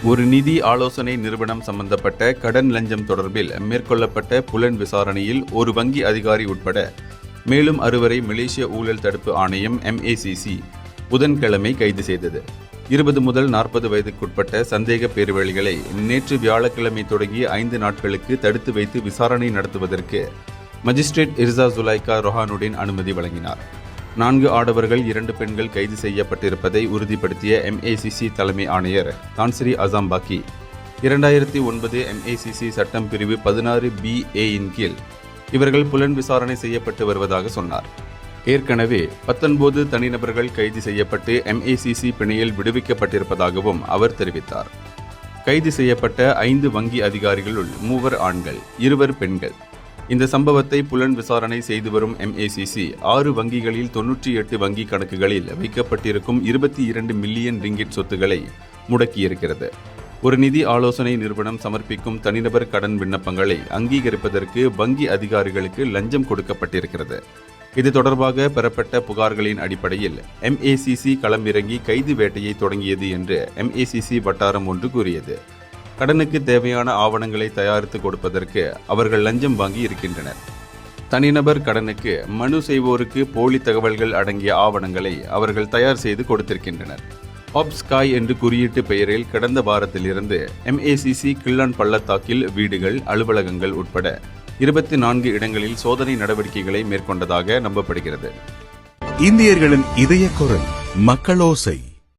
ஒரு நிதி ஆலோசனை நிறுவனம் சம்பந்தப்பட்ட கடன் லஞ்சம் தொடர்பில் மேற்கொள்ளப்பட்ட புலன் விசாரணையில் ஒரு வங்கி அதிகாரி உட்பட மேலும் 6வரை மலேசிய ஊழல் தடுப்பு ஆணையம் MACC புதன்கிழமை கைது செய்தது. 20 முதல் 40 வயதுக்குட்பட்ட சந்தேக பேர்வழிகளை நேற்று வியாழக்கிழமை தொடங்கி 5 நாட்களுக்கு தடுத்து வைத்து விசாரணை நடத்துவதற்கு மஜிஸ்ட்ரேட் இர்சா ஜுலைகா ரொஹானுடின் அனுமதி வழங்கினார். 4 ஆடவர்கள் 2 பெண்கள் கைது செய்யப்பட்டிருப்பதை உறுதிப்படுத்திய MACC தலைமை ஆணையர் தான்ஸ்ரீ அசாம்பாக்கி 2009 MACC சட்டம் பிரிவு 16BA இன் கீழ் இவர்கள் புலன் விசாரணை செய்யப்பட்டு வருவதாக சொன்னார். ஏற்கனவே 19 தனிநபர்கள் கைது செய்யப்பட்டு MACC பிணையில் விடுவிக்கப்பட்டிருப்பதாகவும் அவர் தெரிவித்தார். கைது செய்யப்பட்ட 5 வங்கி அதிகாரிகளுள் 3 ஆண்கள் 2 பெண்கள். இந்த சம்பவத்தை புலன் விசாரணை செய்து வரும் MACC 6 வங்கிகளில் 98 வங்கி கணக்குகளில் வைக்கப்பட்டிருக்கும் 22 மில்லியன் ரிங்கிட் சொத்துக்களை முடக்கியிருக்கிறது. ஒரு நிதி ஆலோசனை நிறுவனம் சமர்ப்பிக்கும் தனிநபர் கடன் விண்ணப்பங்களை அங்கீகரிப்பதற்கு வங்கி அதிகாரிகளுக்கு லஞ்சம் கொடுக்கப்பட்டிருக்கிறது. இது தொடர்பாக பெறப்பட்ட புகார்களின் அடிப்படையில் MACC களமிறங்கி கைது வேட்டையை தொடங்கியது என்று MACC வட்டாரம் ஒன்று கூறியது. கடனுக்கு தேவையான ஆவணங்களை தயாரித்து கொடுப்பதற்கு அவர்கள் லஞ்சம் வாங்கி இருக்கின்றனர். தனிநபர் கடனுக்கு மனு செய்வோருக்கு போலி தகவல்கள் அடங்கிய ஆவணங்களை அவர்கள் தயார் செய்து கொடுத்திருக்கின்றனர். ஆப்ஸ்காய் என்று குறியீட்டு பெயரில் கடந்த வாரத்திலிருந்து MACC கிள்ளான் பள்ளத்தாக்கில் வீடுகள், அலுவலகங்கள் உட்பட 24 இடங்களில் சோதனை நடவடிக்கைகளை மேற்கொண்டதாக நம்பப்படுகிறது. இந்தியர்களின் இதய குரல் மக்களோசை.